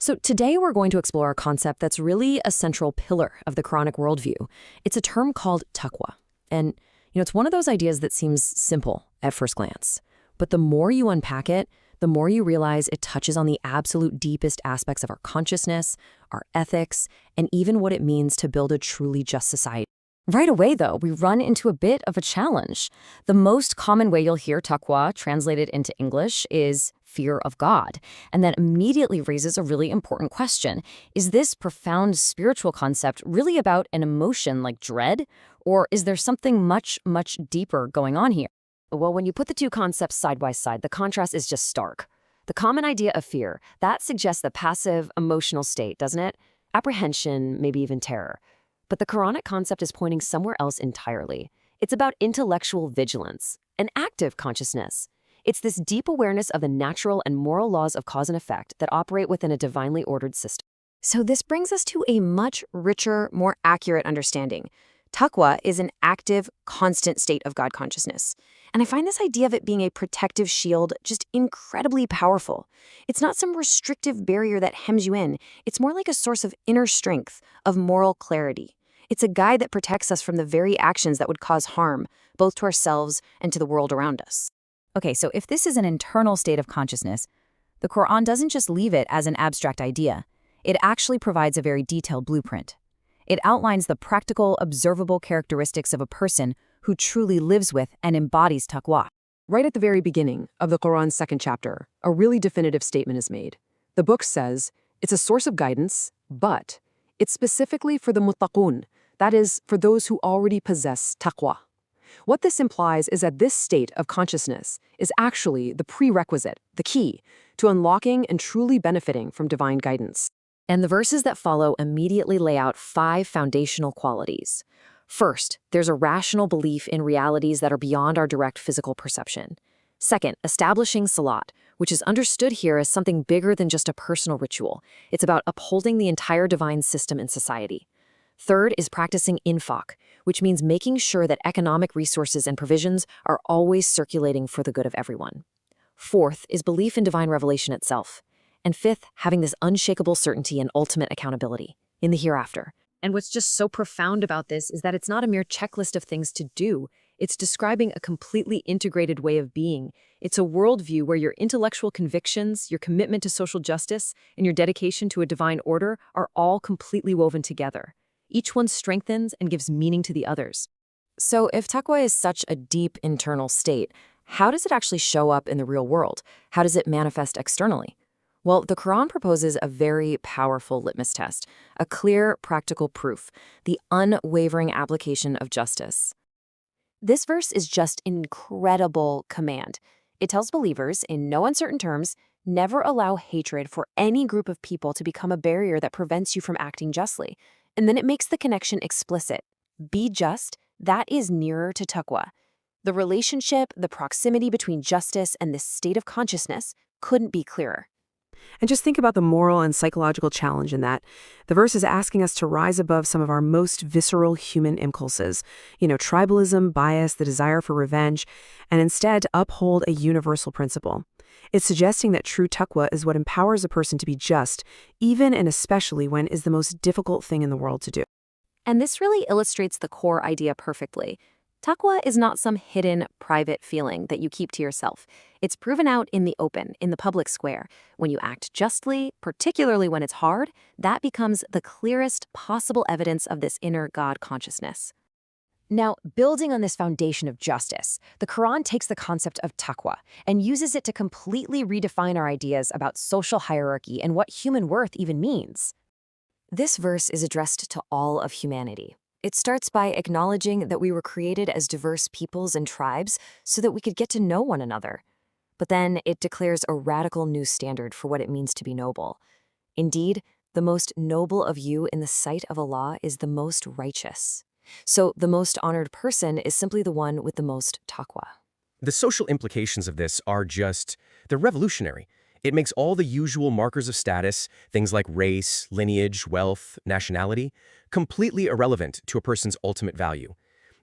So today we're going to explore a concept that's really a central pillar of the Quranic worldview. It's a term called taqwa. And, it's one of those ideas that seems simple at first glance. But the more you unpack it, the more you realize it touches on the absolute deepest aspects of our consciousness, our ethics, and even what it means to build a truly just society. Right away, though, we run into a bit of a challenge. The most common way you'll hear taqwa translated into English is fear of God, and that immediately raises a really important question. Is this profound spiritual concept really about an emotion like dread, or is there something much, much deeper going on here? Well, when you put the two concepts side by side, the contrast is just stark. The common idea of fear, that suggests the passive emotional state, doesn't it? Apprehension, maybe even terror. But the Quranic concept is pointing somewhere else entirely. It's about intellectual vigilance, an active consciousness. It's this deep awareness of the natural and moral laws of cause and effect that operate within a divinely ordered system. So this brings us to a much richer, more accurate understanding. Taqwa is an active, constant state of God consciousness. And I find this idea of it being a protective shield just incredibly powerful. It's not some restrictive barrier that hems you in. It's more like a source of inner strength, of moral clarity. It's a guide that protects us from the very actions that would cause harm, both to ourselves and to the world around us. Okay, so if this is an internal state of consciousness, the Quran doesn't just leave it as an abstract idea. It actually provides a very detailed blueprint. It outlines the practical, observable characteristics of a person who truly lives with and embodies taqwa. Right at the very beginning of the Quran's second chapter, a really definitive statement is made. The book says it's a source of guidance, but it's specifically for the muttaqun, that is, for those who already possess taqwa. What this implies is that this state of consciousness is actually the prerequisite, the key, to unlocking and truly benefiting from divine guidance. And the verses that follow immediately lay out 5 foundational qualities. First, there's a rational belief in realities that are beyond our direct physical perception. Second, establishing salat, which is understood here as something bigger than just a personal ritual. It's about upholding the entire divine system in society. Third is practicing infaq, which means making sure that economic resources and provisions are always circulating for the good of everyone. Fourth is belief in divine revelation itself. And fifth, having this unshakable certainty and ultimate accountability in the hereafter. And what's just so profound about this is that it's not a mere checklist of things to do. It's describing a completely integrated way of being. It's a worldview where your intellectual convictions, your commitment to social justice, and your dedication to a divine order are all completely woven together. Each one strengthens and gives meaning to the others. So if taqwa is such a deep internal state, how does it actually show up in the real world? How does it manifest externally? Well, the Quran proposes a very powerful litmus test, a clear, practical proof, the unwavering application of justice. This verse is just an incredible command. It tells believers, in no uncertain terms, never allow hatred for any group of people to become a barrier that prevents you from acting justly. And then it makes the connection explicit. Be just, that is nearer to taqwa. The relationship, the proximity between justice and this state of consciousness couldn't be clearer. And just think about the moral and psychological challenge in that. The verse is asking us to rise above some of our most visceral human impulses, tribalism, bias, the desire for revenge, and instead uphold a universal principle. It's suggesting that true taqwa is what empowers a person to be just, even and especially when is the most difficult thing in the world to do. And this really illustrates the core idea perfectly. Taqwa is not some hidden, private feeling that you keep to yourself. It's proven out in the open, in the public square. When you act justly, particularly when it's hard, that becomes the clearest possible evidence of this inner God consciousness. Now, building on this foundation of justice, the Quran takes the concept of taqwa and uses it to completely redefine our ideas about social hierarchy and what human worth even means. This verse is addressed to all of humanity. It starts by acknowledging that we were created as diverse peoples and tribes so that we could get to know one another. But then it declares a radical new standard for what it means to be noble. Indeed, the most noble of you in the sight of Allah is the most righteous. So the most honored person is simply the one with the most taqwa. The social implications of this are they're revolutionary. It makes all the usual markers of status, things like race, lineage, wealth, nationality, completely irrelevant to a person's ultimate value.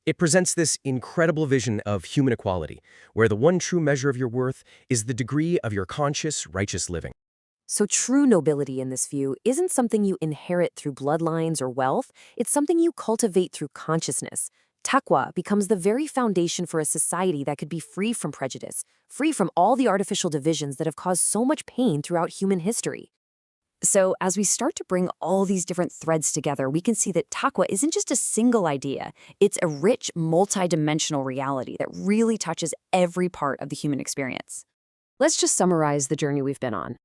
It presents this incredible vision of human equality, where the one true measure of your worth is the degree of your conscious, righteous living. So true nobility in this view isn't something you inherit through bloodlines or wealth, it's something you cultivate through consciousness. Taqwa becomes the very foundation for a society that could be free from prejudice, free from all the artificial divisions that have caused so much pain throughout human history. So, as we start to bring all these different threads together, we can see that Taqwa isn't just a single idea. It's a rich, multidimensional reality that really touches every part of the human experience. Let's just summarize the journey we've been on.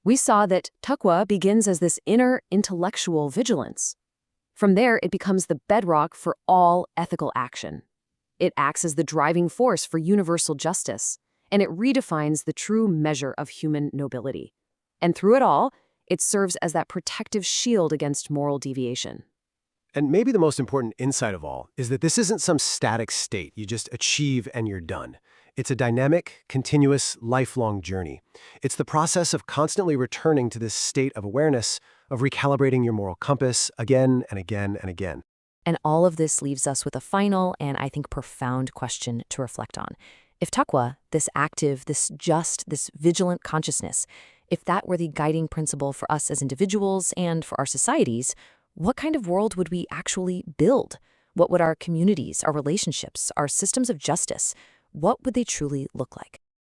We saw that Taqwa begins as this inner intellectual vigilance. From there, it becomes the bedrock for all ethical action. It acts as the driving force for universal justice, and it redefines the true measure of human nobility. And through it all, it serves as that protective shield against moral deviation. And maybe the most important insight of all is that this isn't some static state you just achieve and you're done. It's a dynamic, continuous, lifelong journey. It's the process of constantly returning to this state of awareness, of recalibrating your moral compass again and again and again. And all of this leaves us with a final and, I think, profound question to reflect on. If Taqwa, this active, this just, this vigilant consciousness, if that were the guiding principle for us as individuals and for our societies, what kind of world would we actually build? What would our communities, our relationships, our systems of justice, what would they truly look like?